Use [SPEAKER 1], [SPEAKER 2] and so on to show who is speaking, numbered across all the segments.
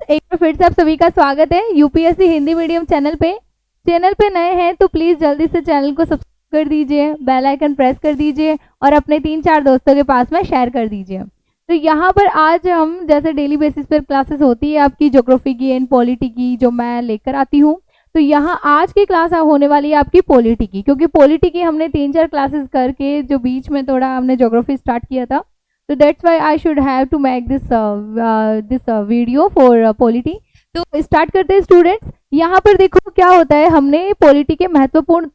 [SPEAKER 1] एक बार फिर से आप सभी का स्वागत है यूपीएससी हिंदी मीडियम चैनल पे। चैनल पे नए हैं तो प्लीज़ जल्दी से चैनल को सब्सक्राइब कर दीजिए, बेल आइकन प्रेस कर दीजिए और अपने 3-4 दोस्तों के पास में शेयर कर दीजिए। तो यहाँ पर आज हम जैसे डेली बेसिस पर क्लासेस होती है आपकी ज्योग्राफी की एंड पॉलिटी की, जो मैं लेकर आती हूँ। तो यहाँ आज की क्लास होने वाली है आपकी पॉलिटी की, क्योंकि पॉलिटी की हमने 3-4 क्लासेस करके जो बीच में थोड़ा हमने ज्योग्राफी स्टार्ट किया था, तो that's why I should have to make this video for polity. तो स्टार्ट करते हैं स्टूडेंट्स। यहाँ पर देखो क्या होता है, हमने पॉलिटी के महत्वपूर्ण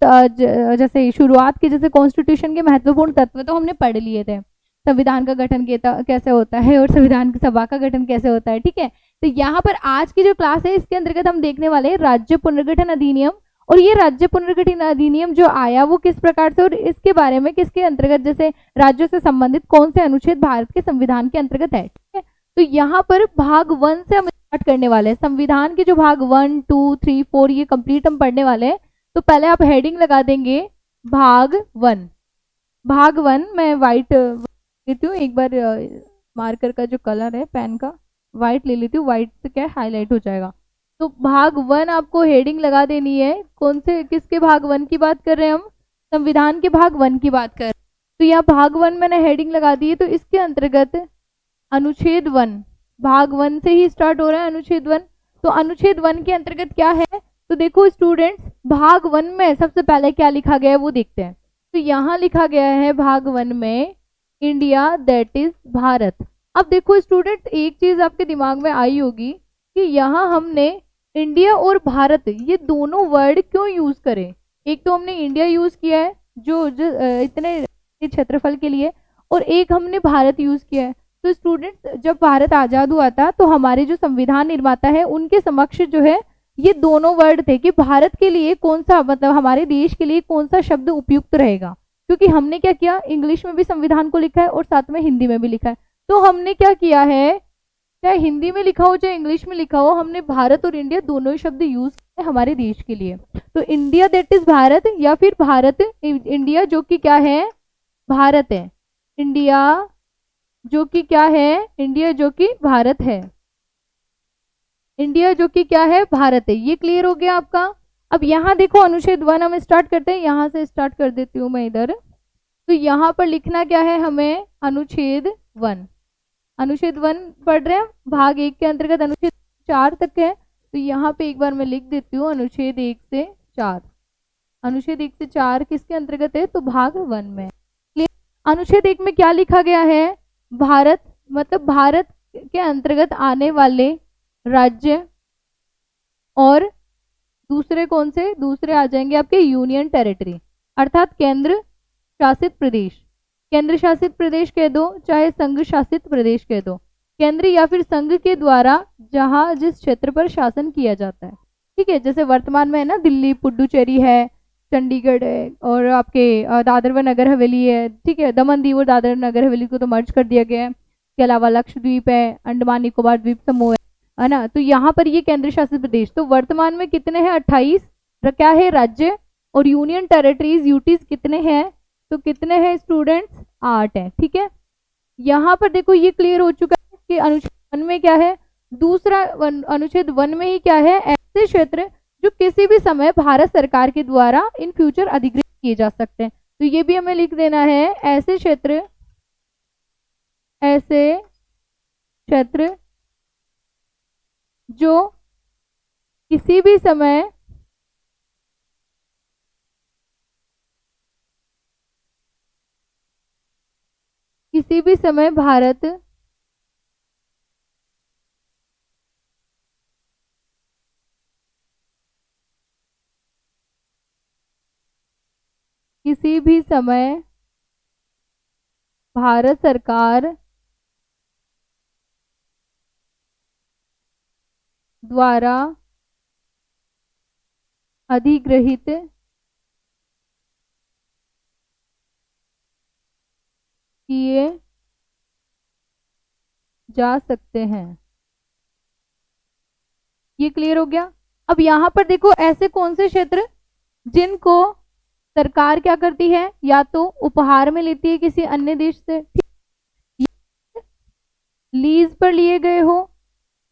[SPEAKER 1] जैसे शुरुआत के जैसे कॉन्स्टिट्यूशन के महत्वपूर्ण तत्व तो हमने पढ़ लिए थे। संविधान का गठन कैसे होता है और संविधान की सभा का गठन कैसे होता है, ठीक है। तो यहाँ पर आज की जो क्लास है इसके अंतर्गत हम देखने वाले हैं राज्य पुनर्गठन अधिनियम। और ये राज्य पुनर्गठन अधिनियम जो आया वो किस प्रकार से और इसके बारे में किसके अंतर्गत जैसे राज्यों से संबंधित कौन से अनुच्छेद भारत के संविधान के अंतर्गत है, ठीक है। तो यहाँ पर भाग 1 से हम स्टार्ट करने वाले हैं। संविधान के जो भाग 1, 2, 3, 4 ये कंप्लीट हम पढ़ने वाले हैं। तो पहले आप हेडिंग लगा देंगे भाग 1। भाग 1 मैं व्हाइट लेती हूँ, एक बार मार्कर का जो कलर है पेन का व्हाइट ले लेती हूँ, व्हाइट से क्या हाईलाइट हो जाएगा। तो भाग 1 आपको हेडिंग लगा देनी है। कौन से किसके भाग 1 की बात कर रहे हैं हम? संविधान के भाग 1 की बात कर रहे हैं। तो यहाँ भाग 1 मैंने हेडिंग लगा दी है। तो इसके अंतर्गत अनुच्छेद 1, भाग 1 से ही स्टार्ट हो रहा है अनुच्छेद 1। तो अनुच्छेद 1 के अंतर्गत क्या है, तो देखो स्टूडेंट्स भाग 1 में सबसे पहले क्या लिखा गया है वो देखते हैं। तो यहाँ लिखा गया है भाग 1 में इंडिया दैट इज भारत। अब देखो स्टूडेंट्स एक चीज आपके दिमाग में आई होगी कि यहाँ हमने इंडिया और भारत ये दोनों वर्ड क्यों यूज करें। एक तो हमने इंडिया यूज किया है जो इतने क्षेत्रफल के लिए, और एक हमने भारत यूज किया है। तो स्टूडेंट्स जब भारत आजाद हुआ था तो हमारे जो संविधान निर्माता है उनके समक्ष जो है ये दोनों वर्ड थे कि भारत के लिए कौन सा, मतलब हमारे देश के लिए कौन सा शब्द उपयुक्त रहेगा। क्योंकि हमने क्या किया, इंग्लिश में भी संविधान को लिखा है और साथ में हिंदी में भी लिखा है। तो हमने क्या किया है, चाहे हिंदी में लिखा हो चाहे इंग्लिश में लिखा हो, हमने भारत और इंडिया दोनों ही शब्द यूज किए हमारे देश के लिए। तो इंडिया दैट इज भारत या फिर भारत इंडिया जो कि क्या है, भारत है। इंडिया जो कि क्या है, इंडिया जो कि भारत है। इंडिया जो कि क्या है, भारत है। ये क्लियर हो गया आपका। अब यहाँ देखो अनुच्छेद 1 हम स्टार्ट करते हैं, यहाँ से स्टार्ट कर देती हूँ मैं इधर। तो यहाँ पर लिखना क्या है हमें, अनुच्छेद 1। अनुच्छेद 1 पढ़ रहे हैं, भाग 1 के अंतर्गत अनुच्छेद 4 तक है। तो यहाँ पे एक बार मैं लिख देती हूँ अनुच्छेद 1 से 4। अनुच्छेद 1 से 4 किसके अंतर्गत है, तो भाग 1 में। अनुच्छेद 1 में क्या लिखा गया है, भारत मतलब भारत के अंतर्गत आने वाले राज्य और दूसरे कौन से, दूसरे आ जाएंगे आपके यूनियन टेरिटरी अर्थात केंद्र शासित प्रदेश। केंद्र शासित प्रदेश कह दो चाहे संघ शासित प्रदेश कह दो, केंद्र या फिर संघ के द्वारा जहां जिस क्षेत्र पर शासन किया जाता है, ठीक है। जैसे वर्तमान में है ना दिल्ली, पुडुचेरी है, चंडीगढ़ है और आपके दादर व नगर हवेली है, ठीक है। दमन दीव और दादर नगर हवेली को तो मर्ज कर दिया गया है। इसके अलावा लक्षद्वीप है, अंडमान निकोबार द्वीप समूह है ना। तो यहाँ पर ये केंद्र शासित प्रदेश। तो वर्तमान में कितने हैं, 28 क्या है राज्य, और यूनियन टेरिटरीज यूटीज कितने हैं, तो कितने हैं स्टूडेंट्स, 8 है, ठीक है। यहाँ पर देखो ये क्लियर हो चुका है कि अनुच्छेद 1 में क्या है, दूसरा अनुच्छेद 1 में ही क्या है, ऐसे क्षेत्र जो किसी भी समय भारत सरकार के द्वारा इन फ्यूचर अधिकृत किए जा सकते हैं। तो ये भी हमें लिख देना है, ऐसे क्षेत्र जो किसी भी समय भारत किसी भी समय भारत सरकार द्वारा अधिग्रहित किए जा सकते हैं। ये क्लियर हो गया। अब यहाँ पर देखो ऐसे कौन से क्षेत्र जिनको सरकार क्या करती है, या तो उपहार में लेती है किसी अन्य देश से, लीज पर लिए गए हो,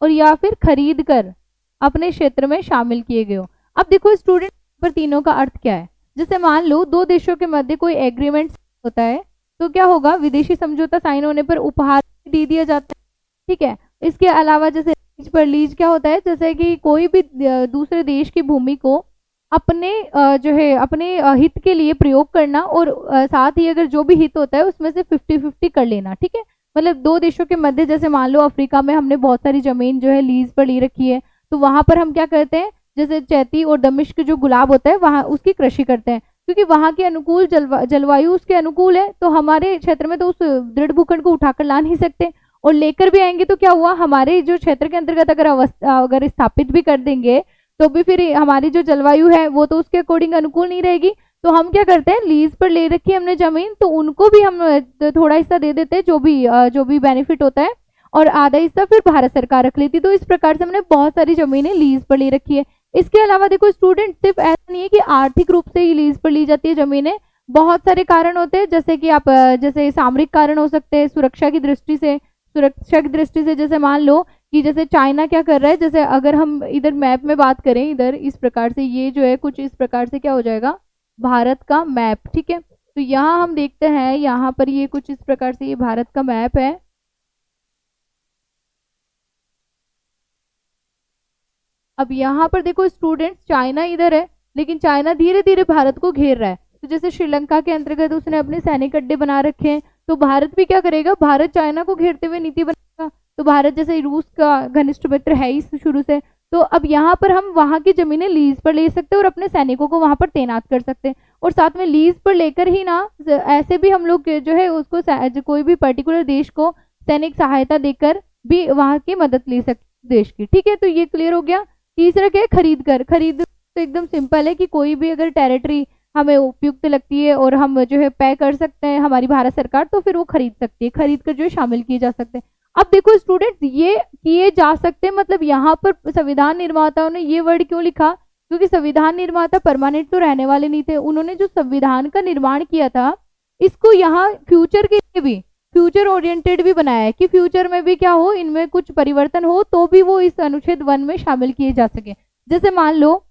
[SPEAKER 1] और या फिर खरीद कर अपने क्षेत्र में शामिल किए गए हो। अब देखो स्टूडेंट, पर तीनों का अर्थ क्या है। जैसे मान लो दो देशों के मध्य कोई एग्रीमेंट होता है तो क्या होगा, विदेशी समझौता साइन होने पर उपहार दे दिया जाता है, ठीक है। इसके अलावा जैसे लीज पर, लीज क्या होता है, जैसे कि कोई भी दूसरे देश की भूमि को अपने जो है अपने हित के लिए प्रयोग करना, और साथ ही अगर जो भी हित होता है उसमें से 50-50 कर लेना, ठीक है। मतलब दो देशों के मध्य, जैसे मान लो अफ्रीका में हमने बहुत सारी जमीन जो है लीज पर ली रखी है, तो वहां पर हम क्या करते हैं, जैसे चैती और दमिश्क जो गुलाब होता है वहां उसकी कृषि करते हैं, क्योंकि वहां के अनुकूल जलवायु उसके अनुकूल है। तो हमारे क्षेत्र में तो उस दृढ़ भूखंड को उठाकर ला नहीं सकते, और लेकर भी आएंगे तो क्या हुआ, हमारे जो क्षेत्र के अंतर्गत अगर स्थापित भी कर देंगे तो भी फिर हमारी जो जलवायु है वो तो उसके अकॉर्डिंग अनुकूल नहीं रहेगी। तो हम क्या करते हैं, लीज पर ले रखी है हमने जमीन, तो उनको भी हम थोड़ा हिस्सा दे देते हैं, जो भी बेनिफिट होता है, और आधा हिस्सा फिर भारत सरकार रख लेती। तो इस प्रकार से हमने बहुत सारी जमीनें लीज पर ले रखी है। इसके अलावा देखो स्टूडेंट, सिर्फ ऐसा नहीं है कि आर्थिक रूप से ही लीज पर ली जाती है जमीनें, बहुत सारे कारण होते हैं, जैसे कि आप जैसे सामरिक कारण हो सकते हैं, सुरक्षा की दृष्टि से जैसे मान लो कि जैसे चाइना क्या कर रहा है, जैसे अगर हम इधर मैप में बात करें, इधर इस प्रकार से ये जो है कुछ इस प्रकार से क्या हो जाएगा, भारत का मैप, ठीक है। तो यहाँ हम देखते हैं, यहाँ पर ये कुछ इस प्रकार से ये भारत का मैप है। अब यहाँ पर देखो स्टूडेंट्स, चाइना इधर है, लेकिन चाइना धीरे धीरे भारत को घेर रहा है। तो जैसे श्रीलंका के अंतर्गत उसने अपने सैनिक अड्डे बना रखे हैं, तो भारत भी क्या करेगा, भारत चाइना को घेरते हुए नीति बनाएगा। तो भारत जैसे रूस का घनिष्ठ मित्र है ही शुरू से, तो अब यहाँ पर हम वहां की जमीनें लीज पर ले सकते हैं और अपने सैनिकों को वहां पर तैनात कर सकते हैं। और साथ में लीज पर लेकर ही ना, ऐसे भी हम लोग जो है उसको कोई भी पर्टिकुलर देश को सैनिक सहायता देकर भी वहां की मदद ले सकते देश की, ठीक है। तो ये क्लियर हो गया। तीसरा क्या है, खरीद तो एकदम सिंपल है कि कोई भी अगर टेरिटरी हमें उपयुक्त लगती है और हम जो है पे कर सकते हैं हमारी भारत सरकार, तो फिर वो खरीद सकती है, खरीद कर जो है शामिल किए जा सकते हैं। अब देखो स्टूडेंट्स, ये किए जा सकते हैं, मतलब यहाँ पर संविधान निर्माताओं ने ये वर्ड क्यों लिखा, क्योंकि संविधान निर्माता परमानेंट तो रहने वाले नहीं थे। उन्होंने जो संविधान का निर्माण किया था, इसको यहाँ फ्यूचर के लिए भी, फ्यूचर ओरिएंटेड भी बनाया है कि फ्यूचर में भी क्या हो, इनमें कुछ परिवर्तन हो तो भी वो इस अनुच्छेद 1 में शामिल किए जा सके। जैसे मान लो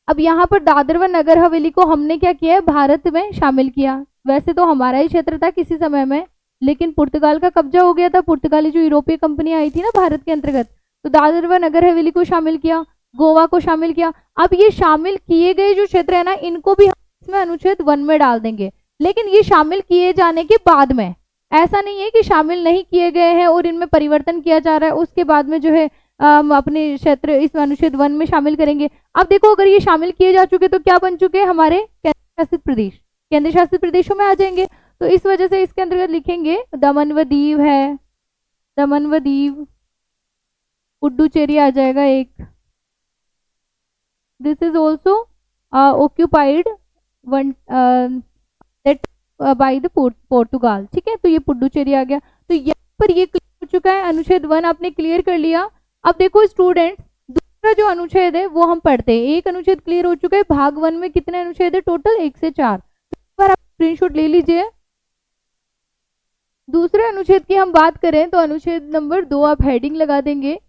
[SPEAKER 1] अब यहाँ पर दादर व नगर हवेली को हमने क्या किया है, भारत में शामिल किया। वैसे तो हमारा ही क्षेत्र था किसी समय में, लेकिन पुर्तगाल का कब्जा हो गया था, पुर्तगाली जो यूरोपीय कंपनी आई थी ना भारत के अंतर्गत, तो दादर व नगर हवेली को शामिल किया, गोवा को शामिल किया। अब ये शामिल किए गए जो क्षेत्र है ना, इनको भी हम इसमें अनुच्छेद 1 में डाल देंगे, लेकिन ये शामिल किए जाने के बाद में, ऐसा नहीं है कि शामिल नहीं किए गए हैं और इनमें परिवर्तन किया जा रहा है उसके बाद में जो है अपने क्षेत्र इस अनुच्छेद 1 में शामिल करेंगे। अब देखो अगर ये शामिल किए जा चुके तो क्या बन चुके हैं, हमारे केंद्र शासित प्रदेश, केंद्र शासित प्रदेशों में आ जाएंगे। तो इस वजह से इसके अंतर्गत लिखेंगे दमन व दीव है, दमन व दीव, पुडुचेरी आ जाएगा एक, this is also occupied one by the Portugal, ठीक है। तो ये पुडुचेरी आ गया। तो यहाँ पर ये क्लियर हो चुका है, अनुच्छेद 1 आपने क्लियर कर लिया। अब देखो स्टूडेंट्स, दूसरा जो अनुच्छेद है वो हम पढ़ते हैं। एक अनुच्छेद क्लियर हो चुका है, भाग 1 में कितने अनुच्छेद है टोटल, 1 से 4। एक बार आप स्क्रीनशॉट ले लीजिए। दूसरे अनुच्छेद की हम बात करें तो अनुच्छेद नंबर 2 आप हेडिंग लगा देंगे,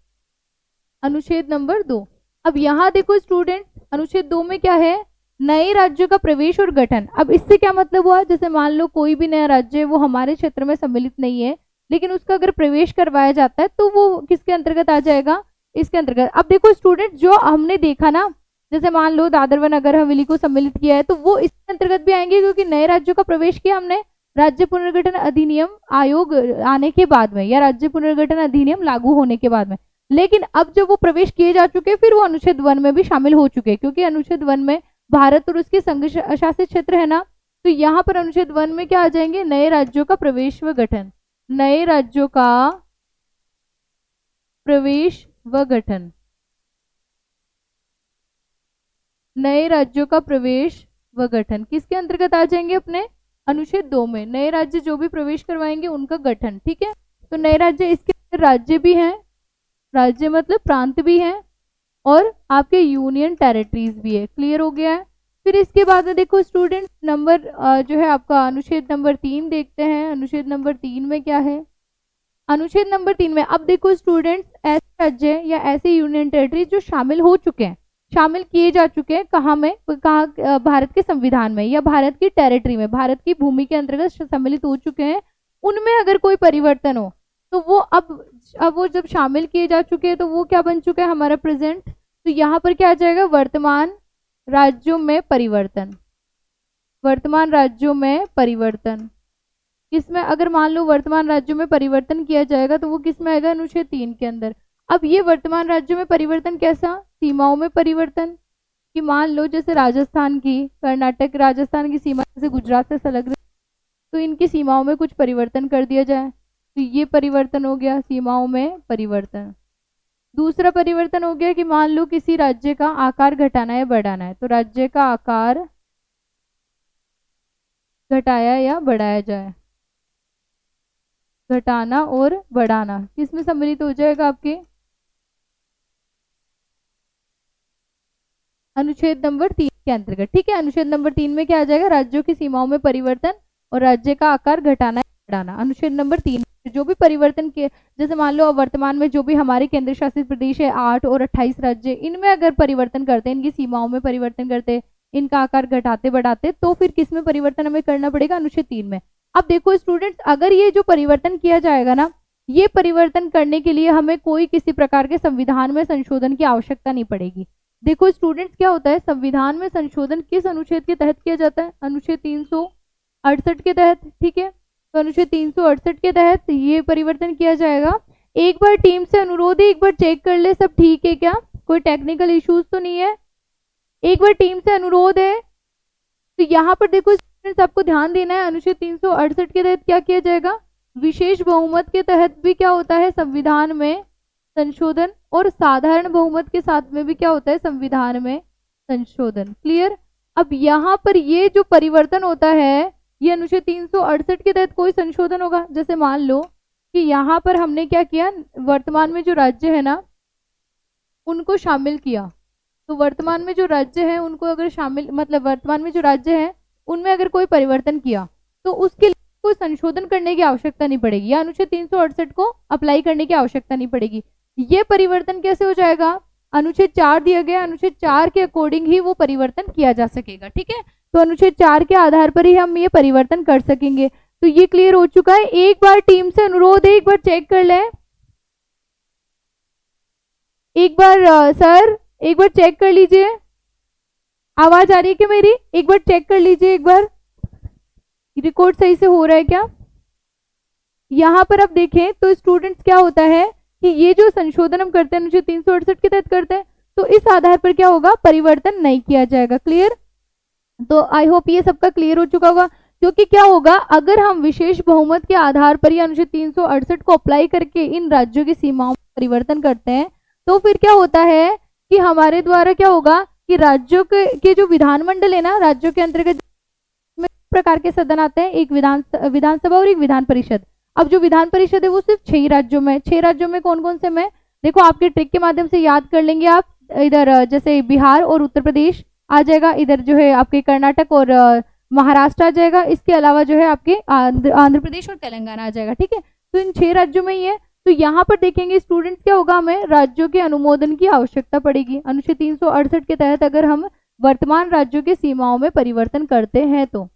[SPEAKER 1] अनुच्छेद नंबर 2। अब यहाँ देखो स्टूडेंट्स, अनुच्छेद 2 में क्या है, नए राज्यों का प्रवेश और गठन। अब इससे क्या मतलब हुआ, जैसे मान लो कोई भी नया राज्य वो हमारे क्षेत्र में सम्मिलित नहीं है, लेकिन उसका अगर प्रवेश करवाया जाता है तो वो किसके अंतर्गत आ जाएगा, इसके अंतर्गत। अब देखो स्टूडेंट, जो हमने देखा ना, जैसे मान लो दादर व नगर हवेली को सम्मिलित किया है, तो वो इसके अंतर्गत भी आएंगे, क्योंकि नए राज्यों का प्रवेश किया हमने राज्य पुनर्गठन अधिनियम आयोग आने के बाद में, या राज्य पुनर्गठन अधिनियम लागू होने के बाद में। लेकिन अब जब वो प्रवेश किए जा चुके फिर वो अनुच्छेद 1 में भी शामिल हो चुके, क्योंकि अनुच्छेद 1 में भारत और उसके संघ शासित क्षेत्र है ना, तो यहाँ पर अनुच्छेद 1 में क्या आ जाएंगे, नए राज्यों का प्रवेश व गठन, नए राज्यों का प्रवेश व गठन, नए राज्यों का प्रवेश व गठन किसके अंतर्गत आ जाएंगे, अपने अनुच्छेद 2 में। नए राज्य जो भी प्रवेश करवाएंगे उनका गठन, ठीक है। तो नए राज्य, इसके अंदर राज्य भी हैं, राज्य मतलब प्रांत भी हैं, और आपके यूनियन टेरिटरीज भी है। क्लियर हो गया है। फिर इसके बाद में देखो स्टूडेंट, नंबर जो है आपका अनुच्छेद नंबर 3 देखते हैं। अनुच्छेद नंबर 3 में क्या है, अनुच्छेद नंबर 3 में अब देखो स्टूडेंट्स, ऐसे राज्य या ऐसे यूनियन टेरिटरी जो शामिल हो चुके हैं, शामिल किए जा चुके हैं कहाँ में, कहाँ भारत के संविधान में या भारत की टेरिटरी में, भारत की भूमि के अंतर्गत सम्मिलित हो चुके हैं, उनमें अगर कोई परिवर्तन हो तो वो अब वो जब शामिल किए जा चुके हैं तो वो क्या बन चुका है हमारा प्रेजेंट। तो यहाँ पर क्या आ जाएगा, वर्तमान राज्यों में परिवर्तन, वर्तमान राज्यों में परिवर्तन। किसमें, अगर मान लो वर्तमान राज्यों में परिवर्तन किया जाएगा तो वो किसमें आएगा, अनुच्छेद 3 के अंदर। अब ये वर्तमान राज्यों में परिवर्तन कैसा, सीमाओं में परिवर्तन, कि मान लो जैसे राजस्थान की, कर्नाटक राजस्थान की सीमा जैसे गुजरात से संलग्न, तो इनकी सीमाओं में कुछ परिवर्तन कर दिया जाए, तो ये परिवर्तन हो गया सीमाओं में परिवर्तन। दूसरा परिवर्तन हो गया कि मान लो किसी राज्य का आकार घटाना या बढ़ाना है, तो राज्य का आकार घटाया या बढ़ाया जाए, घटाना और बढ़ाना किसमें सम्मिलित हो जाएगा, आपके अनुच्छेद नंबर 3 के अंतर्गत। ठीक है, अनुच्छेद नंबर 3 में क्या आ जाएगा, राज्यों की सीमाओं में परिवर्तन और राज्य का आकार घटाना या बढ़ाना। अनुच्छेद नंबर 3 जो भी परिवर्तन के, जैसे मान लो वर्तमान में जो भी हमारे केंद्र शासित प्रदेश है 8 और 28 राज्य, इनमें अगर परिवर्तन करते हैं, इनकी सीमाओं में परिवर्तन करते, इनका आकार घटाते बढ़ाते, तो फिर किसमें परिवर्तन हमें करना पड़ेगा, अनुच्छेद 3 में। अब देखो स्टूडेंट्स, अगर ये जो परिवर्तन किया जाएगा ना, ये परिवर्तन करने के लिए हमें कोई किसी प्रकार के संविधान में संशोधन की आवश्यकता नहीं पड़ेगी। देखो स्टूडेंट्स, क्या होता है, संविधान में संशोधन किस अनुच्छेद के तहत किया जाता है, अनुच्छेद 368 के तहत। ठीक है, तो अनुच्छेद 368 के तहत ये परिवर्तन किया जाएगा। एक बार टीम से अनुरोध है, एक बार चेक कर ले सब ठीक है क्या, कोई टेक्निकल इश्यूज तो नहीं है। एक बार टीम से अनुरोध है, तो यहाँ पर देखो स्टूडेंट्स आपको ध्यान देना है, अनुच्छेद 368 के तहत क्या किया जाएगा, विशेष बहुमत के तहत भी क्या होता है, संविधान में संशोधन, और साधारण बहुमत के साथ में भी क्या होता है, संविधान में संशोधन। क्लियर। अब यहाँ पर ये जो परिवर्तन होता है, ये अनुच्छेद 368 के तहत कोई संशोधन होगा, जैसे मान लो कि यहाँ पर हमने क्या किया, वर्तमान में जो राज्य है ना उनको शामिल किया, तो वर्तमान में जो राज्य है उनको अगर शामिल, मतलब वर्तमान में जो राज्य है उनमें अगर कोई परिवर्तन किया तो उसके लिए कोई संशोधन करने की आवश्यकता नहीं पड़ेगी, या अनुच्छेद 368 को अप्लाई करने की आवश्यकता नहीं पड़ेगी। ये परिवर्तन कैसे हो जाएगा, अनुच्छेद 4 दिया गया, अनुच्छेद 4 के अकॉर्डिंग ही वो परिवर्तन किया जा सकेगा। ठीक है, तो अनुच्छेद 4 के आधार पर ही हम ये परिवर्तन कर सकेंगे। तो ये क्लियर हो चुका है। एक बार टीम से अनुरोध है, एक बार चेक कर लें, एक बार सर एक बार चेक कर लीजिए, आवाज आ रही है क्या मेरी, एक बार चेक कर लीजिए, एक बार रिकॉर्ड सही से हो रहा है क्या। यहाँ पर आप देखें तो स्टूडेंट्स क्या होता है कि ये जो संशोधन हम करते हैं अनुच्छेद 368 के तहत करते हैं, तो इस आधार पर क्या होगा, परिवर्तन नहीं किया जाएगा। क्लियर। तो आई होप ये सबका क्लियर हो चुका होगा, क्योंकि क्या होगा, अगर हम विशेष बहुमत के आधार पर या अनुच्छेद 368 को अप्लाई करके इन राज्यों की सीमाओं में परिवर्तन करते हैं, तो फिर क्या होता है कि हमारे द्वारा क्या होगा कि राज्यों के जो विधानमंडल है ना, राज्यों के अंतर्गत प्रकार के सदन आते हैं, एक विधानसभा और एक विधान परिषद। अब जो विधान परिषद है वो सिर्फ 6 राज्यों में, 6 राज्यों में कौन कौन से में, देखो आपके ट्रिक के माध्यम से याद कर लेंगे आप, इधर जैसे बिहार और उत्तर प्रदेश आ जाएगा, इधर जो है आपके कर्नाटक और महाराष्ट्र आ जाएगा, इसके अलावा जो है आपके आंध्र प्रदेश और तेलंगाना आ जाएगा। ठीक है, तो इन 6 राज्यों में ही है। तो यहाँ पर देखेंगे स्टूडेंट्स क्या होगा, हमें राज्यों के अनुमोदन की आवश्यकता पड़ेगी। अनुच्छेद 368 के तहत अगर हम वर्तमान राज्यों के सीमाओं में परिवर्तन करते हैं तो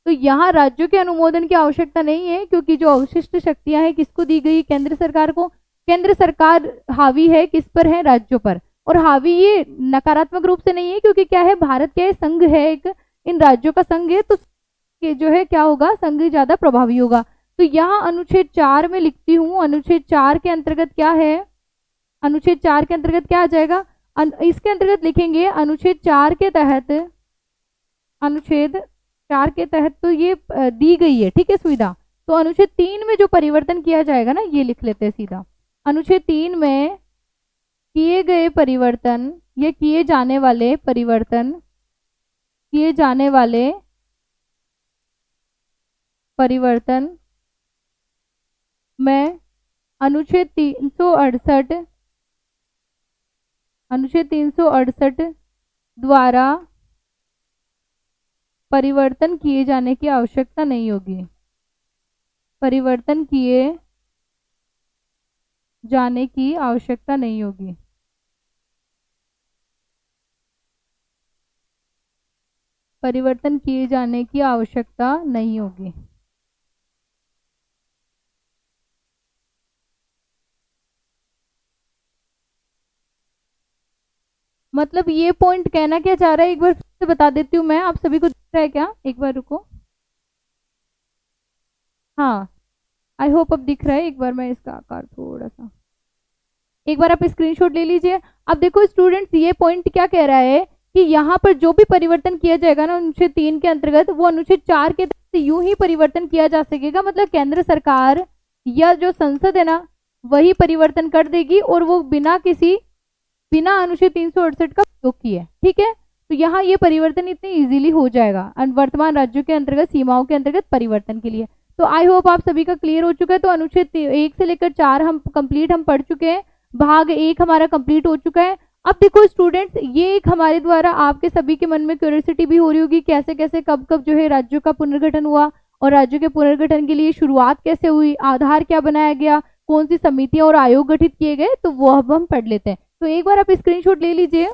[SPEAKER 1] यहाँ राज्यों के अनुमोदन की आवश्यकता नहीं है, क्योंकि जो अवशिष्ट शक्तियां हैं किसको दी गई, केंद्र सरकार को। केंद्र सरकार हावी है किस पर है, राज्यों पर। और हावी ये नकारात्मक रूप से नहीं है, क्योंकि क्या है, भारत क्या है, संघ है एक, इन राज्यों का संघ है, तो ये जो है क्या होगा, संघ ज्यादा प्रभावी होगा। तो यहाँ अनुच्छेद 4 में लिखती हूँ, अनुच्छेद 4 के अंतर्गत क्या है, अनुच्छेद 4 के अंतर्गत क्या आ जाएगा, इसके अंतर्गत लिखेंगे अनुच्छेद 4 के तहत, अनुच्छेद 4 के तहत तो ये दी गई है, ठीक है, सुविधा। तो अनुच्छेद 3 में जो परिवर्तन किया जाएगा ना, ये लिख लेते हैं सीधा, अनुच्छेद 3 में किए गए परिवर्तन, ये किए जाने वाले परिवर्तन, किए जाने वाले परिवर्तन में अनुच्छेद 368 द्वारा परिवर्तन किए जाने की आवश्यकता नहीं होगी, परिवर्तन किए जाने की आवश्यकता नहीं होगी। परिवर्तन किए जाने की आवश्यकता नहीं होगी। मतलब ये पॉइंट कहना क्या चाह रहा है, एक बार फिर से बता देती हूँ मैं, आप सभी को दिख रहा है क्या? एक बार रुको। हाँ, आई होप अब दिख रहा है। एक बार मैं इसका आकार थोड़ा सा, एक बार आप स्क्रीनशॉट ले लीजिए। अब देखो स्टूडेंट्स, ये पॉइंट क्या कह रहा है कि यहाँ पर जो भी परिवर्तन किया जाएगा ना अनुच्छेद 3 के अंतर्गत, वो अनुच्छेद 4 के तहत यूं ही परिवर्तन किया जा सकेगा। मतलब केंद्र सरकार या जो संसद है ना, वही परिवर्तन कर देगी, और वो बिना अनुच्छेद 368 का प्रयोग किए। ठीक है, तो यहाँ ये परिवर्तन इतनी इजीली हो जाएगा वर्तमान राज्यों के अंतर्गत सीमाओं के अंतर्गत परिवर्तन के लिए। तो आई होप आप सभी का क्लियर हो चुका है। तो अनुच्छेद 1 से लेकर 4 हम पढ़ चुके हैं। भाग 1 हमारा कंप्लीट हो चुका है। अब देखो स्टूडेंट्स, ये एक हमारे द्वारा आपके सभी के मन में क्यूरियोसिटी भी हो रही होगी, कैसे कैसे कब कब जो है राज्यों का पुनर्गठन हुआ, और राज्यों के पुनर्गठन के लिए शुरुआत कैसे हुई, आधार क्या बनाया गया, कौन सी समितियां और आयोग गठित किए गए, तो वो अब हम पढ़ लेते हैं। तो एक बार आप स्क्रीनशॉट ले लीजिए।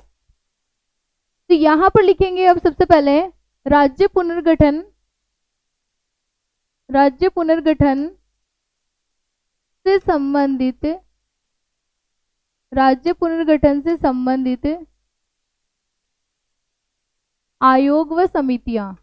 [SPEAKER 1] तो यहां पर लिखेंगे अब सबसे पहले राज्य पुनर्गठन, राज्य पुनर्गठन से संबंधित, राज्य पुनर्गठन से संबंधित आयोग व समितियां।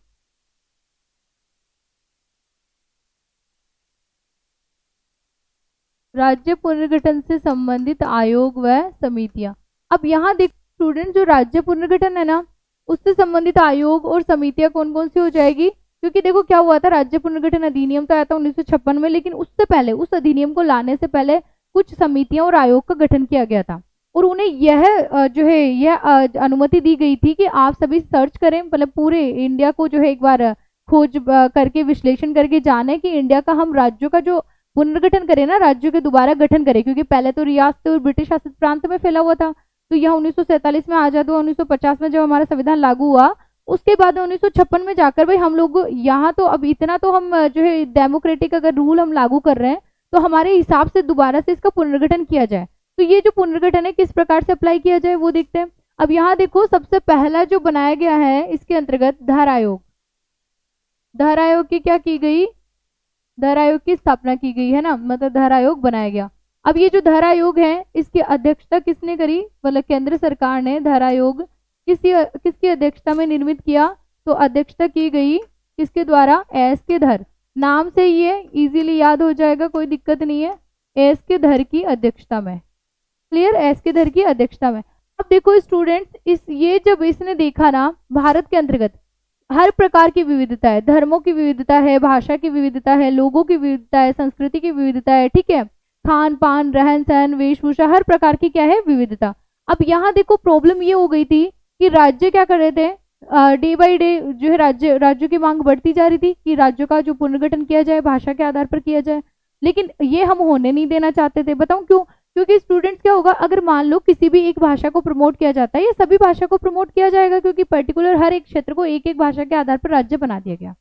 [SPEAKER 1] राज्य पुनर्गठन से संबंधित आयोग व समितियां। अब यहाँ देखो स्टूडेंट, जो राज्य पुनर्गठन है ना, उससे संबंधित आयोग और समितियां कौन कौन सी हो जाएगी? क्योंकि देखो क्या हुआ था, राज्य पुनर्गठन अधिनियम तो आया था 1956 में, लेकिन उससे पहले, उस अधिनियम को लाने से पहले कुछ समितियां और आयोग का गठन किया गया था, और उन्हें यह जो है यह अनुमति दी गई थी कि आप सभी सर्च करें, मतलब पूरे इंडिया को जो है एक बार खोज करके विश्लेषण करके जाने कि इंडिया का हम राज्यों का जो पुनर्गठन करें ना, राज्यों के दोबारा गठन करें, क्योंकि पहले तो रियासत और ब्रिटिश शासित प्रांत में फैला हुआ था। तो यह 1947 में आजाद हुआ, 1950 में जब हमारा संविधान लागू हुआ, उसके बाद 1956 में जाकर भाई हम लोग यहाँ तो अब इतना तो हम जो है डेमोक्रेटिक अगर रूल हम लागू कर रहे हैं, तो हमारे हिसाब से दोबारा से इसका पुनर्गठन किया जाए। तो ये जो पुनर्गठन है किस प्रकार से अप्लाई किया जाए वो देखते हैं। अब यहाँ देखो सबसे पहला जो बनाया गया है इसके अंतर्गत धारा आयोग, धारा आयोग की क्या की गई, धारा आयोग की स्थापना की गई है ना, मतलब धारा आयोग बनाया गया। अब ये जो धारा आयोग है इसकी अध्यक्षता किसने करी, मतलब केंद्र सरकार ने धारा आयोग किसकी अध्यक्षता में निर्मित किया? तो अध्यक्षता की गई किसके द्वारा? एस के धर। नाम से ये इजीली याद हो जाएगा, कोई दिक्कत नहीं है। एस के धर की अध्यक्षता में, क्लियर, एस के धर की अध्यक्षता में। अब देखो स्टूडेंट्स, ये जब इसने देखा ना, भारत के अंतर्गत हर प्रकार की विविधता है, धर्मों की विविधता है, भाषा की विविधता है, लोगों की विविधता है, संस्कृति की विविधता है, ठीक है, खान पान, रहन सहन, वेशभूषा, हर प्रकार की क्या है, विविधता। अब यहाँ देखो प्रॉब्लम ये हो गई थी कि राज्य क्या कर रहे थे, डे बाई डे जो है राज्यों की मांग बढ़ती जा रही थी कि राज्यों का जो पुनर्गठन किया जाए भाषा के आधार पर किया जाए, लेकिन ये हम होने नहीं देना चाहते थे। बताऊं क्यों? क्योंकि स्टूडेंट्स क्या होगा, अगर मान लो किसी भी एक भाषा को प्रमोट किया जाता है, या सभी भाषा को प्रमोट किया जाएगा, क्योंकि पर्टिकुलर हर एक क्षेत्र को एक एक भाषा के आधार पर राज्य बना दिया गया,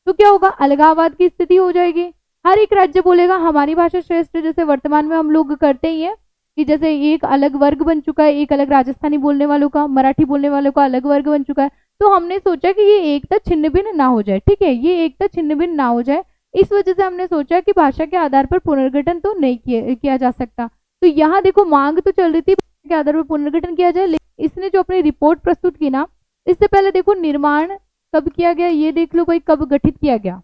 [SPEAKER 1] तो क्या होगा, अलगाववाद की स्थिति हो जाएगी। हर एक राज्य बोलेगा हमारी भाषा श्रेष्ठ है, जैसे वर्तमान में हम लोग करते ही है कि जैसे एक अलग वर्ग बन चुका है, एक अलग राजस्थानी बोलने वालों का, मराठी बोलने वालों का अलग वर्ग बन चुका है। तो हमने सोचा कि ये एकता छिन्न भिन्न ना हो जाए, ठीक है, ये एकता छिन्न भिन्न ना हो जाए, इस वजह से हमने सोचा कि भाषा के आधार पर पुनर्गठन तो नहीं किया जा सकता। तो यहाँ देखो मांग तो चल रही थी के आधार पर पुनर्गठन किया जाए, लेकिन इसने जो अपनी रिपोर्ट प्रस्तुत की ना, इससे पहले देखो निर्माण कब किया गया, ये देख लो भाई, कब गठित किया गया।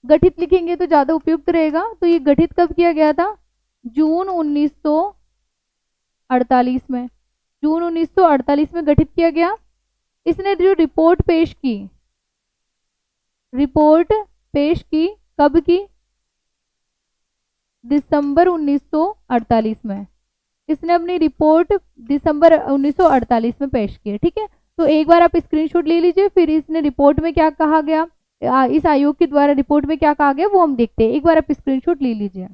[SPEAKER 1] गठित लिखेंगे तो ज्यादा उपयुक्त रहेगा। तो ये गठित कब किया गया था? जून 1948 में, जून 1948 में गठित किया गया। इसने जो रिपोर्ट पेश की, रिपोर्ट पेश की कब की? दिसंबर 1948 में। इसने अपनी रिपोर्ट दिसंबर 1948 में पेश की है, ठीक है। तो एक बार आप स्क्रीनशॉट ले लीजिए, फिर इसने रिपोर्ट में क्या कहा गया, इस आयोग के द्वारा रिपोर्ट में क्या कहा गया वो हम देखते हैं। एक बार आप स्क्रीनशॉट ले लीजिए।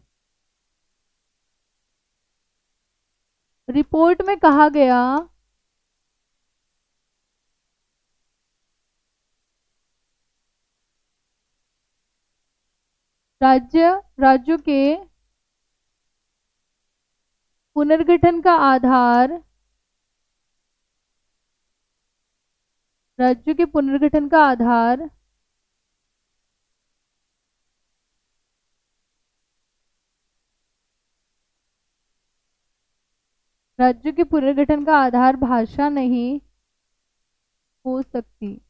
[SPEAKER 1] रिपोर्ट में कहा गया, राज्यों के पुनर्गठन का आधार, राज्य के पुनर्गठन का आधार राज्य के पुनर्गठन का आधार भाषा नहीं हो सकती।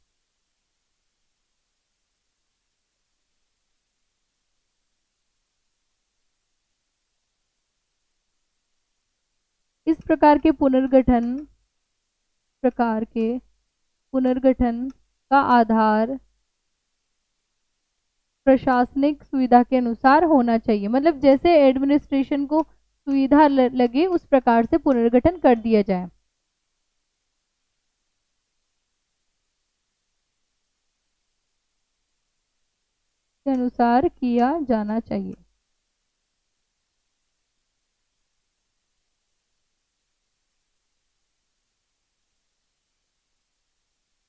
[SPEAKER 1] इस प्रकार के पुनर्गठन का आधार प्रशासनिक सुविधा के अनुसार होना चाहिए। मतलब जैसे एडमिनिस्ट्रेशन को सुविधा लगे उस प्रकार से पुनर्गठन कर दिया जाए। के अनुसार किया जाना चाहिए।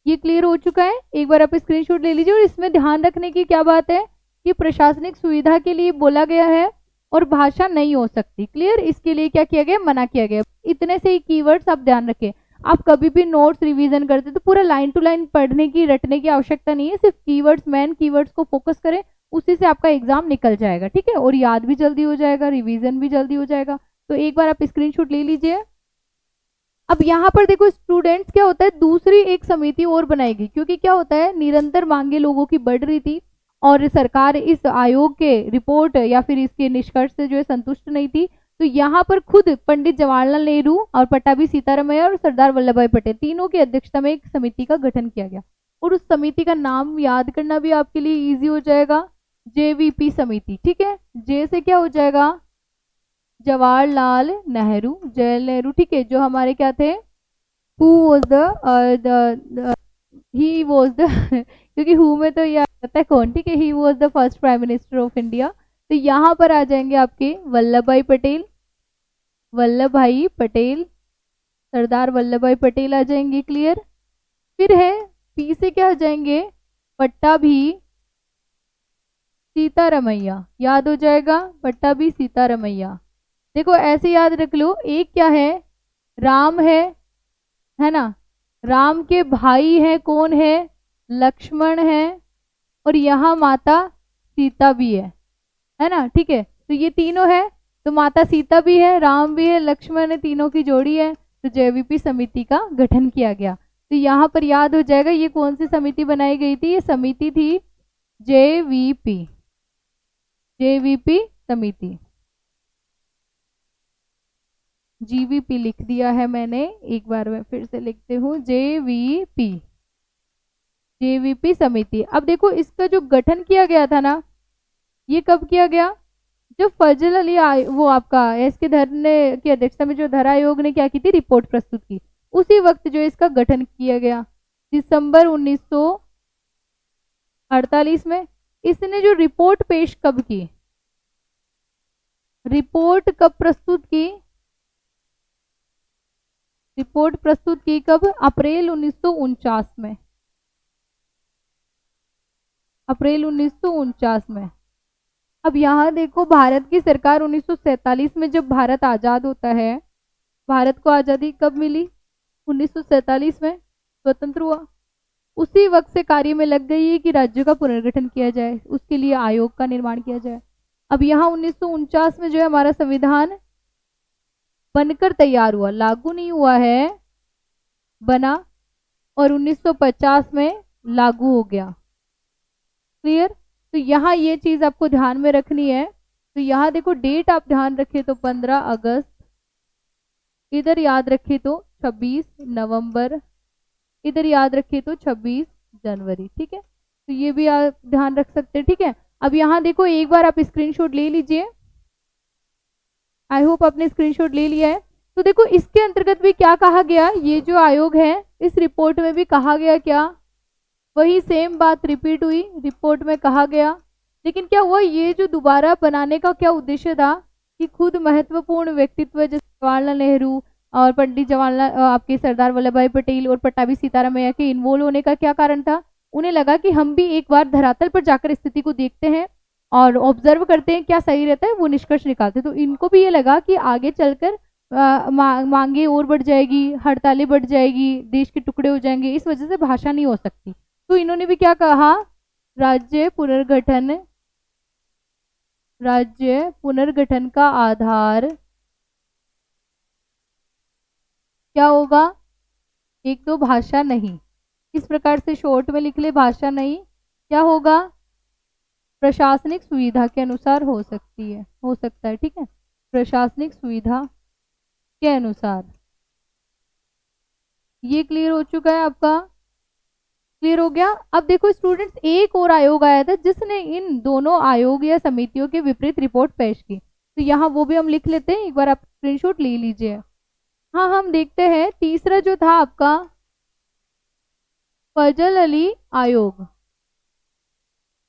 [SPEAKER 1] ये क्लियर हो चुका है। एक बार आप स्क्रीनशॉट ले लीजिए। और इसमें ध्यान रखने की क्या बात है कि प्रशासनिक सुविधा के लिए बोला गया है और भाषा नहीं हो सकती। क्लियर, इसके लिए क्या किया गया, मना किया गया। इतने से ही कीवर्ड्स आप ध्यान रखें। आप कभी भी नोट्स रिवीजन करते तो पूरा लाइन टू लाइन पढ़ने की, रटने की आवश्यकता नहीं है। सिर्फ कीवर्ड्स, मेन कीवर्ड्स को फोकस करें, उसी से आपका एग्जाम निकल जाएगा। ठीक है, और याद भी जल्दी हो जाएगा, रिवीजन भी जल्दी हो जाएगा। तो एक बार आप स्क्रीनशॉट ले लीजिए। अब यहाँ पर देखो स्टूडेंट्स, क्या होता है, दूसरी एक समिति और बनाएगी, क्योंकि क्या होता है, निरंतर मांगे लोगों की बढ़ रही थी और सरकार इस आयोग के रिपोर्ट या फिर इसके निष्कर्ष से जो है संतुष्ट नहीं थी। तो यहाँ पर खुद पंडित जवाहरलाल नेहरू और पट्टाभी सीतारामैया और सरदार वल्लभ भाई पटेल तीनों की अध्यक्षता में एक समिति का गठन किया गया। और उस समिति का नाम याद करना भी आपके लिए ईजी हो जाएगा, जेवीपी समिति। ठीक है, जे से क्या हो जाएगा, जवाहरलाल नेहरू, जवाहरलाल नेहरू। ठीक है, जो हमारे क्या थे, who was the he was the क्योंकि हु में तो ये आता है कौन। ठीक है, he was the first prime minister of India. तो यहाँ पर आ जाएंगे आपके वल्लभ भाई पटेल, सरदार वल्लभ भाई पटेल आ जाएंगे। क्लियर। फिर है पी से क्या आ जाएंगे, पट्टाभी सीतारमैया, याद हो जाएगा, पट्टाभी सीतारमैया। देखो ऐसे याद रख लो, एक क्या है, राम है ना, राम के भाई है, कौन है, लक्ष्मण है, और यहाँ माता सीता भी है ना। ठीक है, तो ये तीनों है, तो माता सीता भी है, राम भी है, लक्ष्मण है, तीनों की जोड़ी है। तो जेवीपी समिति का गठन किया गया। तो यहाँ पर याद हो जाएगा ये कौन सी समिति बनाई गई थी, ये समिति थी जेवीपी समिति। जीवीपी लिख दिया है मैंने, एक बार मैं फिर से लिखते हूँ, जेवीपी समिति। अब देखो इसका जो गठन किया गया था ना, ये कब किया गया, जो फजल अली वो आपका एस के धर ने की अध्यक्षता में जो धर आयोग ने क्या की थी, रिपोर्ट प्रस्तुत की, उसी वक्त जो इसका गठन किया गया, दिसंबर 1948 में। इसने जो रिपोर्ट पेश कब की, रिपोर्ट कब प्रस्तुत की, रिपोर्ट प्रस्तुत की कब, अप्रैल 1949 में, अप्रैल 1949 में। अब यहाँ देखो भारत की सरकार 1947 में जब भारत आज़ाद होता है, भारत को आज़ादी कब मिली, 1947 में स्वतंत्र हुआ, उसी वक्त से कार्य में लग गई है कि राज्यों का पुनर्गठन किया जाए, उसके लिए आयोग का निर्माण किया जाए। अब यहाँ 1949 में जो है हमारा संविधान बनकर तैयार हुआ, लागू नहीं हुआ है, बना, और 1950 में लागू हो गया। क्लियर। तो यहाँ ये चीज आपको ध्यान में रखनी है। तो यहाँ देखो डेट आप ध्यान रखे तो 15 अगस्त, इधर याद रखे तो 26 नवंबर, इधर याद रखे तो 26 जनवरी। ठीक है, तो ये भी आप ध्यान रख सकते हैं। ठीक है, अब यहाँ देखो एक बार आप स्क्रीनशॉट ले लीजिए। आई होप आपने स्क्रीनशॉट ले लिया है। तो देखो इसके अंतर्गत भी क्या कहा गया, ये जो आयोग है इस रिपोर्ट में भी कहा गया क्या, वही सेम बात रिपीट हुई, रिपोर्ट में कहा गया। लेकिन क्या हुआ, ये जो दोबारा बनाने का क्या उद्देश्य था कि खुद महत्वपूर्ण व्यक्तित्व जैसे जवाहरलाल नेहरू और पंडित जवाहरलाल आपके सरदार वल्लभ भाई पटेल और पट्टाभी सीतारामैया के इन्वॉल्व होने का क्या कारण था, उन्हें लगा कि हम भी एक बार धरातल पर जाकर स्थिति को देखते हैं और ऑब्जर्व करते हैं क्या सही रहता है, वो निष्कर्ष निकालते। तो इनको भी ये लगा कि आगे चलकर मांगे और बढ़ जाएगी, हड़तालें बढ़ जाएगी, देश के टुकड़े हो जाएंगे, इस वजह से भाषा नहीं हो सकती। तो इन्होंने भी क्या कहा, राज्य पुनर्गठन का आधार क्या होगा, एक तो भाषा नहीं, इस प्रकार से शॉर्ट में लिख ले, भाषा नहीं, क्या होगा, प्रशासनिक सुविधा के अनुसार हो सकता है, ठीक है, प्रशासनिक सुविधा के अनुसार। ये क्लियर हो चुका है आपका, क्लियर हो गया। अब देखो स्टूडेंट्स, एक और आयोग आया था जिसने इन दोनों आयोग या समितियों के विपरीत रिपोर्ट पेश की, तो यहाँ वो भी हम लिख लेते हैं, एक बार आप स्क्रीनशॉट ले लीजिए। हाँ, हम देखते हैं तीसरा जो था आपका फजल अली आयोग।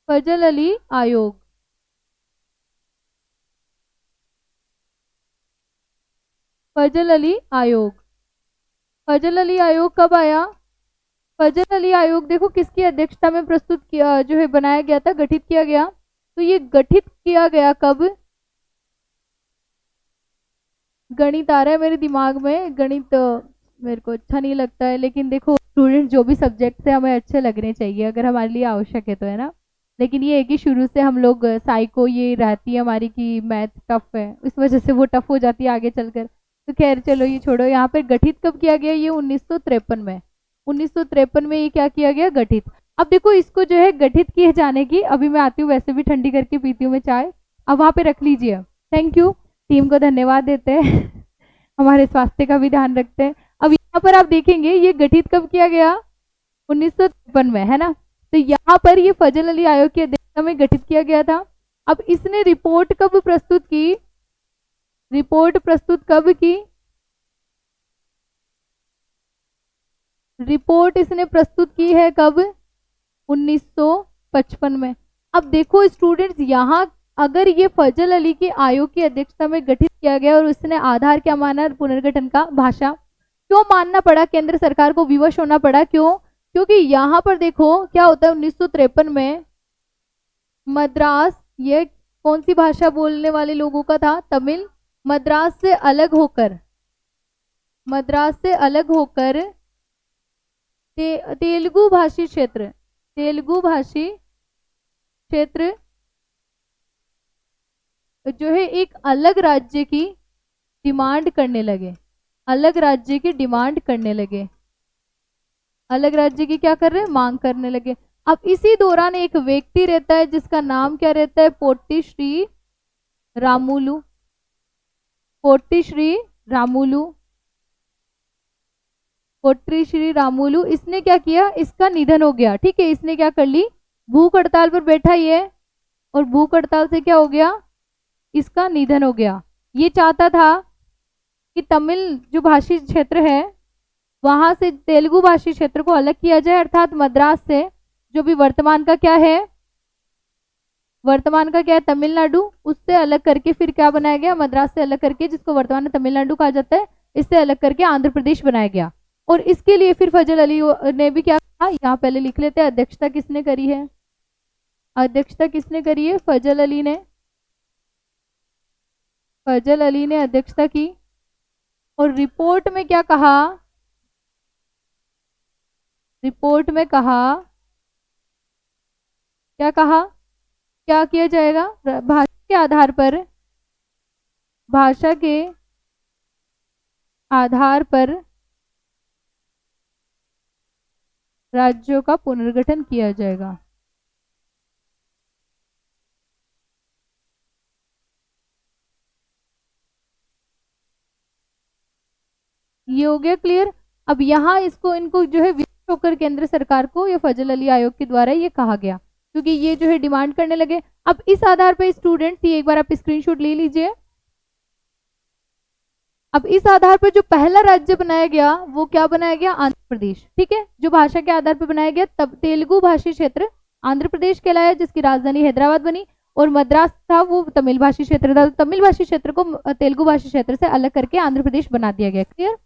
[SPEAKER 1] फजल अली आयोग, फजल अली आयोग, फजल अली आयोग कब आया, फजल अली आयोग देखो किसकी अध्यक्षता में प्रस्तुत किया, जो है बनाया गया था, गठित किया गया। तो ये गठित किया गया कब, गणित आ रहा है मेरे दिमाग में, गणित मेरे को अच्छा नहीं लगता है, लेकिन देखो स्टूडेंट जो भी सब्जेक्ट से हमें अच्छे लगने चाहिए अगर हमारे लिए आवश्यक है तो, है ना। लेकिन ये है कि शुरू से हम लोग साइको ये रहती है हमारी कि मैथ टफ है, इस वजह से वो टफ हो जाती है आगे चलकर। तो खैर चलो ये छोड़ो। यहाँ पर गठित कब किया गया, ये 1953 में, 1953 में ये क्या किया गया, गठित। अब देखो इसको जो है गठित किए जाने की, अभी मैं आती हूँ, वैसे भी ठंडी करके पीती हूँ मैं चाय, अब वहाँ पे रख लीजिए। थैंक यू, टीम को धन्यवाद देते हैं हमारे स्वास्थ्य का भी ध्यान रखते हैं। अब यहाँ पर आप देखेंगे ये गठित कब किया गया, 1953 में, है ना। तो यहाँ पर ये फजल अली आयोग की अध्यक्षता में गठित किया गया था। अब इसने रिपोर्ट कब प्रस्तुत की, रिपोर्ट प्रस्तुत कब की, रिपोर्ट इसने प्रस्तुत की है कब, 1955 में। अब देखो स्टूडेंट्स, यहाँ अगर ये फजल अली के आयोग की अध्यक्षता में गठित किया गया और उसने आधार क्या माना, पुनर्गठन का, भाषा, क्यों मानना पड़ा केंद्र सरकार को, विवश होना पड़ा, क्यों, क्योंकि यहाँ पर देखो क्या होता है, 1953 में मद्रास, ये कौन सी भाषा बोलने वाले लोगों का था, तमिल, मद्रास से अलग होकर, मद्रास से अलग होकर तेलुगु भाषी क्षेत्र, तेलुगु भाषी क्षेत्र जो है एक अलग राज्य की डिमांड करने लगे, अलग राज्य की डिमांड करने लगे, अलग राज्य की क्या कर रहे हैं, मांग करने लगे। अब इसी दौरान एक व्यक्ति रहता है जिसका नाम क्या रहता है, potty Shri Ramulu, potty Shri Ramulu, potty Shri Ramulu. इसने क्या किया, इसका निधन हो गया, ठीक है, इसने क्या कर ली, भूख हड़ताल पर बैठा ये, और भूख हड़ताल से क्या हो गया, इसका निधन हो गया। ये चाहता था कि तमिल जो भाषी क्षेत्र है वहां से तेलुगु भाषी क्षेत्र को अलग किया जाए, अर्थात मद्रास से, जो भी वर्तमान का क्या है, वर्तमान का क्या है, तमिलनाडु, उससे अलग करके फिर क्या बनाया गया, मद्रास से अलग करके, जिसको वर्तमान में तमिलनाडु कहा जाता है, इससे अलग करके आंध्र प्रदेश बनाया गया। और इसके लिए फिर फजल अली ने भी क्या कहा, यहाँ पहले लिख लेते हैं, अध्यक्षता किसने करी है, अध्यक्षता किसने करी है, फजल अली ने, फजल अली ने अध्यक्षता की। और रिपोर्ट में क्या कहा, रिपोर्ट में कहा, क्या कहा, क्या किया जाएगा, भाषा के आधार पर, भाषा के आधार पर राज्यों का पुनर्गठन किया जाएगा। ये हो गया क्लियर। अब यहाँ इसको, इनको जो है विवश होकर केंद्र सरकार को या फजल अली आयोग के द्वारा ये कहा गया, क्योंकि ये जो है डिमांड करने लगे। अब इस आधार पर स्टूडेंट्स, ये एक बार आप स्क्रीनशॉट ले लीजिए। अब इस आधार पर जो पहला राज्य बनाया गया वो क्या बनाया गया, आंध्र प्रदेश, ठीक है, जो भाषा के आधार पर बनाया गया। तब तेलुगु भाषी क्षेत्र आंध्र प्रदेश कहलाया, जिसकी राजधानी हैदराबाद बनी, और मद्रास था वो तमिल भाषी क्षेत्र था। तमिल भाषी क्षेत्र को तेलुगु भाषी क्षेत्र से अलग करके आंध्र प्रदेश बना दिया गया। क्लियर।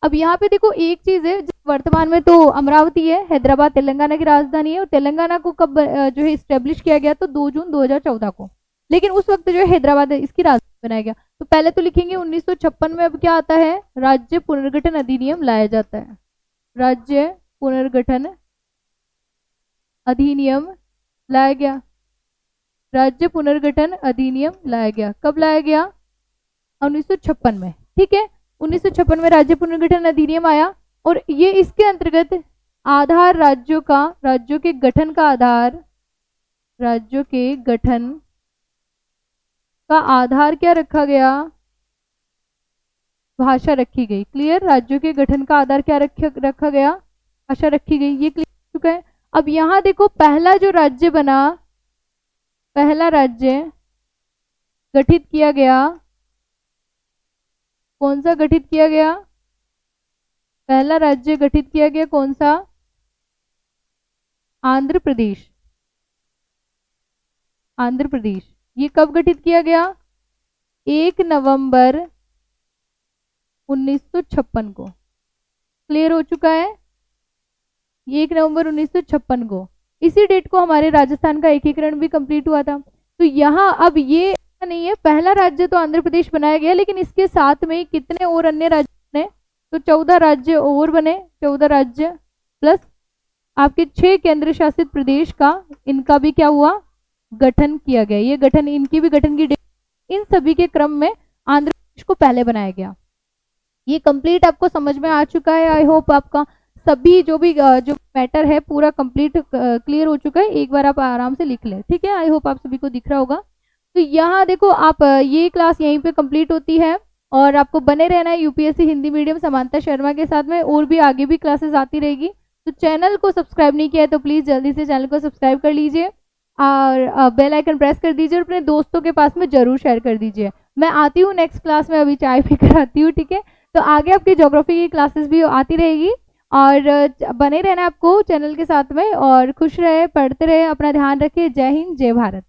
[SPEAKER 1] अब यहाँ पे देखो एक चीज है, वर्तमान में तो अमरावती है, हैदराबाद तेलंगाना की राजधानी है, और तेलंगाना को कब जो है इस्टेब्लिश किया गया, तो 2 जून 2014 को। लेकिन उस वक्त जो है हैदराबाद इसकी राजधानी बनाया गया। तो पहले तो लिखेंगे 1956 में अब क्या आता है, राज्य पुनर्गठन अधिनियम लाया जाता है। राज्य पुनर्गठन अधिनियम लाया गया। राज्य पुनर्गठन अधिनियम लाया गया। कब लाया गया? 1956 में। ठीक है, 1956 में राज्य पुनर्गठन अधिनियम आया और ये इसके अंतर्गत आधार राज्यों के गठन का आधार, राज्यों के गठन का आधार क्या रखा गया? भाषा रखी गई। क्लियर? राज्यों के गठन का आधार क्या रखा गया? भाषा रखी गई। ये क्लियर हो चुका है। अब यहां देखो, पहला जो राज्य बना, पहला राज्य गठित किया गया, कौन सा गठित किया गया? पहला राज्य गठित किया गया कौन सा? आंध्र प्रदेश। आंध्र प्रदेश। ये कब गठित किया गया? 1 नवंबर 1956 को। क्लियर हो चुका है? 1 नवंबर 1956 को, इसी डेट को हमारे राजस्थान का एकीकरण भी कंप्लीट हुआ था। तो यहाँ अब ये नहीं है, पहला राज्य तो आंध्र प्रदेश बनाया गया, लेकिन इसके साथ में कितने और अन्य राज्य बने? तो 14 राज्य और बने। 14 राज्य प्लस आपके 6 केंद्र शासित प्रदेश का, इनका भी क्या हुआ? गठन किया गया। ये गठन, इनकी भी गठन की डेट, इन सभी के क्रम में आंध्र प्रदेश को पहले बनाया गया। ये कंप्लीट आपको समझ में आ चुका है। आई होप आपका सभी जो मैटर है पूरा कंप्लीट क्लियर हो चुका है। एक बार आप आराम से लिख लें। ठीक है, आई होप आप सभी को दिख रहा होगा। तो यहाँ देखो आप, ये क्लास यहीं पे कंप्लीट होती है और आपको बने रहना है यूपीएससी हिंदी मीडियम समांता शर्मा के साथ में, और भी आगे भी क्लासेस आती रहेगी। तो चैनल को सब्सक्राइब नहीं किया है तो प्लीज़ जल्दी से चैनल को सब्सक्राइब कर लीजिए और बेल आइकन प्रेस कर दीजिए और अपने दोस्तों के पास में जरूर शेयर कर दीजिए। मैं आती हूँ नेक्स्ट क्लास में, अभी चाय पी कर आती हूँ। ठीक है, तो आगे आपकी ज्योग्राफी की क्लासेस भी आती रहेगी और बने रहना आपको चैनल के साथ में, और खुश रहे, पढ़ते रहे, अपना ध्यान रखिए। जय हिंद, जय भारत।